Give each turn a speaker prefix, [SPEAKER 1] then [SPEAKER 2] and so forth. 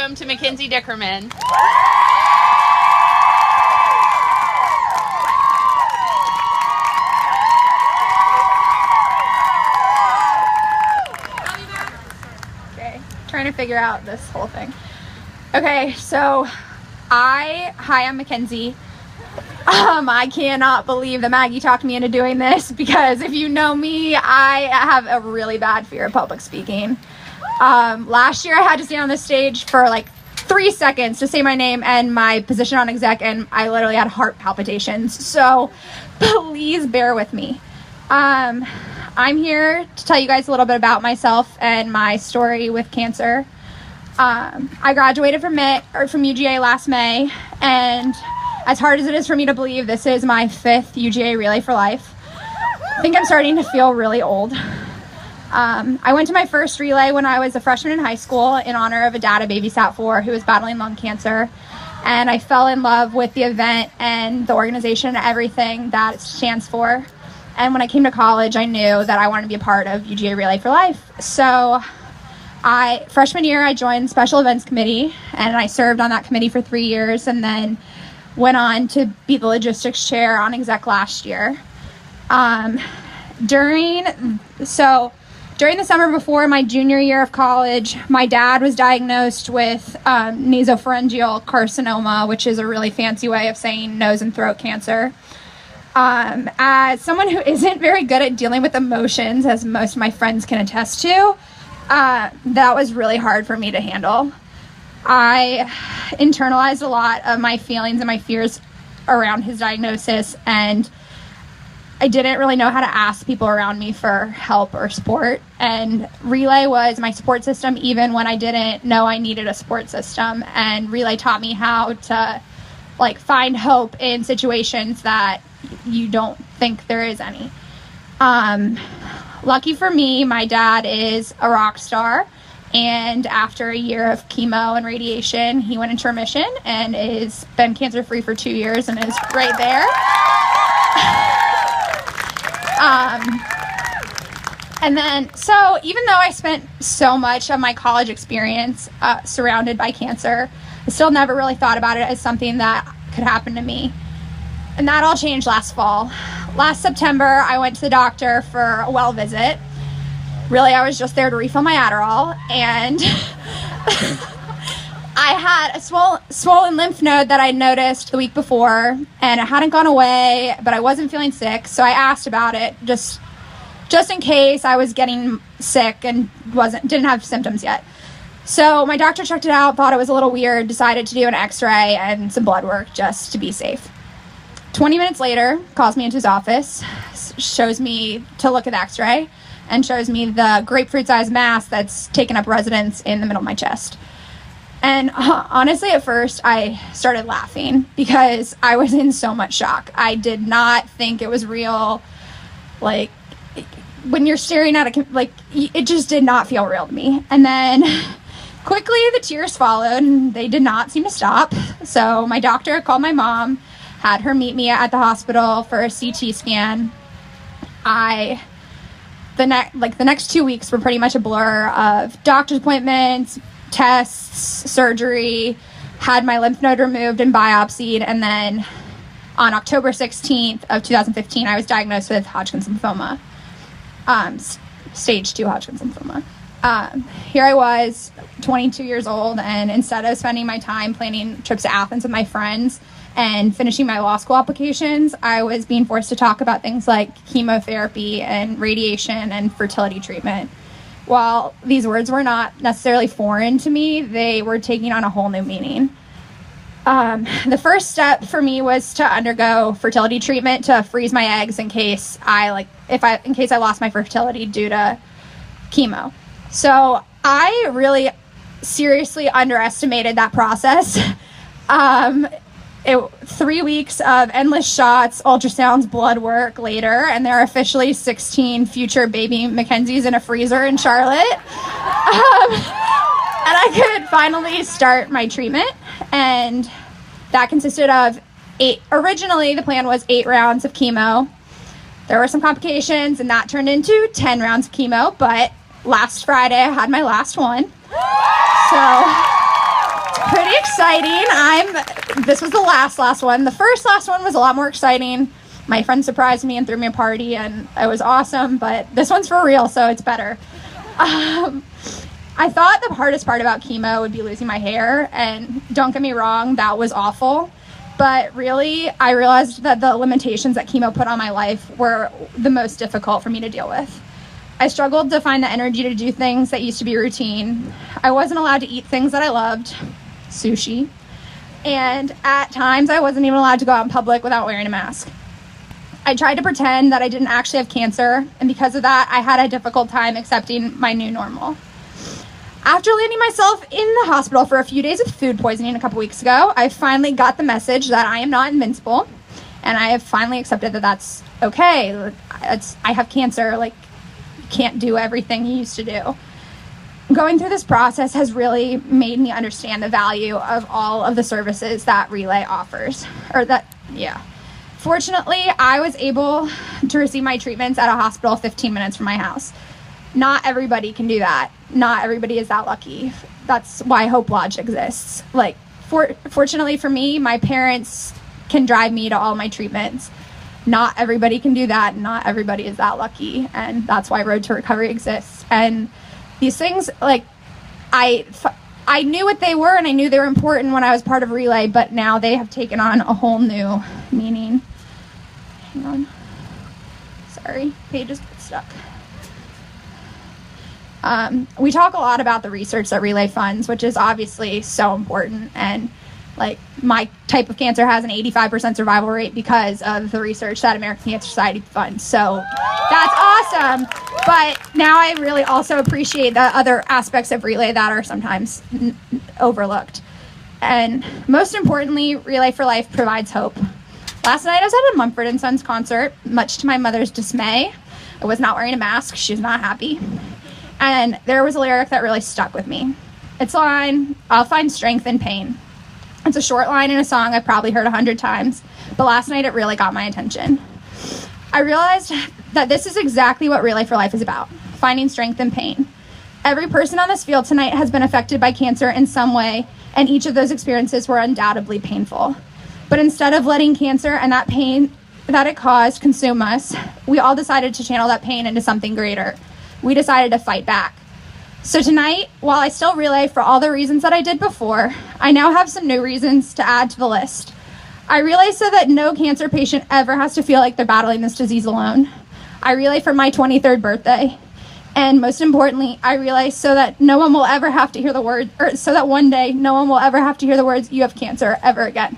[SPEAKER 1] welcome to MacKenzie Dickerman.
[SPEAKER 2] Okay, trying to figure out this whole thing. Okay, so I'm MacKenzie. I cannot believe that Maggie talked me into doing this because if you know me, I have a really bad fear of public speaking. Last year I had to stand on the stage for like 3 seconds to say my name and my position on exec, and I literally had heart palpitations. So please bear with me. I'm here to tell you guys a little bit about myself and my story with cancer. I graduated from UGA last May, and as hard as it is for me to believe, this is my 5th UGA Relay for Life. I think I'm starting to feel really old. I went to my first relay when I was a freshman in high school in honor of a dad I babysat for who was battling lung cancer. And I fell in love with the event and the organization and everything that it stands for. And when I came to college, I knew that I wanted to be a part of UGA Relay for Life. So freshman year, I joined Special Events Committee, and I served on that committee for 3 years, and then went on to be the logistics chair on exec last year. During the summer before my junior year of college, my dad was diagnosed with nasopharyngeal carcinoma, which is a really fancy way of saying nose and throat cancer. As someone who isn't very good at dealing with emotions, as most of my friends can attest to, that was really hard for me to handle. I internalized a lot of my feelings and my fears around his diagnosis, and I didn't really know how to ask people around me for help or support. And Relay was my support system even when I didn't know I needed a support system. And Relay taught me how to find hope in situations that you don't think there is any. Lucky for me, my dad is a rock star. And after a year of chemo and radiation, he went into remission and has been cancer-free for 2 years and is right there. And then, so even though I spent so much of my college experience surrounded by cancer, I still never really thought about it as something that could happen to me. And that all changed last fall. Last September, I went to the doctor for a well visit. Really, I was just there to refill my Adderall, and I had a swollen lymph node that I noticed the week before, and it hadn't gone away, but I wasn't feeling sick, so I asked about it just in case I was getting sick and didn't have symptoms yet. So my doctor checked it out, thought it was a little weird, decided to do an x-ray and some blood work just to be safe. 20 minutes later, calls me into his office, shows me to look at the x-ray, and shows me the grapefruit-sized mass that's taken up residence in the middle of my chest. And honestly, at first, I started laughing because I was in so much shock. I did not think it was real. When you're staring at it just did not feel real to me. And then quickly, the tears followed, and they did not seem to stop. So my doctor called my mom, had her meet me at the hospital for a CT scan. The next 2 weeks were pretty much a blur of doctor's appointments, tests, surgery, had my lymph node removed and biopsied, and then on October 16th of 2015, I was diagnosed with Hodgkin's lymphoma, stage 2 Hodgkin's lymphoma. Here I was, 22 years old, and instead of spending my time planning trips to Athens with my friends and finishing my law school applications, I was being forced to talk about things like chemotherapy and radiation and fertility treatment. While these words were not necessarily foreign to me, they were taking on a whole new meaning. The first step for me was to undergo fertility treatment to freeze my eggs in case I lost my fertility due to chemo. So I really seriously underestimated that process. 3 weeks of endless shots, ultrasounds, blood work later, and there are officially 16 future baby MacKenzies in a freezer in Charlotte. And I could finally start my treatment, and that consisted of originally the plan was 8 rounds of chemo. There were some complications, and that turned into 10 rounds of chemo, but last Friday I had my last one. So exciting. This was the last one. The last one was a lot more exciting. My friend surprised me and threw me a party, and it was awesome, but this one's for real, so it's better. I thought the hardest part about chemo would be losing my hair, and don't get me wrong, that was awful. But really, I realized that the limitations that chemo put on my life were the most difficult for me to deal with. I struggled to find the energy to do things that used to be routine. I wasn't allowed to eat things that I loved, sushi, and at times I wasn't even allowed to go out in public without wearing a mask. I tried to pretend that I didn't actually have cancer, and because of that, I had a difficult time accepting my new normal. After landing myself in the hospital for a few days with food poisoning a couple weeks ago, I finally got the message that I am not invincible, and I have finally accepted that that's okay. I have cancer, like, can't do everything you used to do. Going through this process has really made me understand the value of all of the services that Relay offers, Fortunately, I was able to receive my treatments at a hospital 15 minutes from my house. Not everybody can do that. Not everybody is that lucky. That's why Hope Lodge exists. Fortunately for me, my parents can drive me to all my treatments. Not everybody can do that. Not everybody is that lucky. And that's why Road to Recovery exists. And these things, I knew what they were, and I knew they were important when I was part of Relay, but now they have taken on a whole new meaning. Hang on. Sorry, page is stuck. We talk a lot about the research that Relay funds, which is obviously so important. And my type of cancer has an 85% survival rate because of the research that American Cancer Society funds. So that's awesome. But now I really also appreciate the other aspects of Relay that are sometimes overlooked. And most importantly, Relay for Life provides hope. Last night I was at a Mumford & Sons concert, much to my mother's dismay. I was not wearing a mask. She was not happy. And there was a lyric that really stuck with me. It's a line, "I'll find strength in pain." It's a short line in a song I've probably heard 100 times, but last night it really got my attention. I realized that this is exactly what Relay for Life is about, finding strength in pain. Every person on this field tonight has been affected by cancer in some way, and each of those experiences were undoubtedly painful. But instead of letting cancer and that pain that it caused consume us, we all decided to channel that pain into something greater. We decided to fight back. So tonight, while I still relay for all the reasons that I did before, I now have some new reasons to add to the list. I relay so that no cancer patient ever has to feel like they're battling this disease alone. I relay for my 23rd birthday. And most importantly, I relay so that no one will ever have to hear the word, or so that one day no one will ever have to hear the words, "You have cancer," ever again.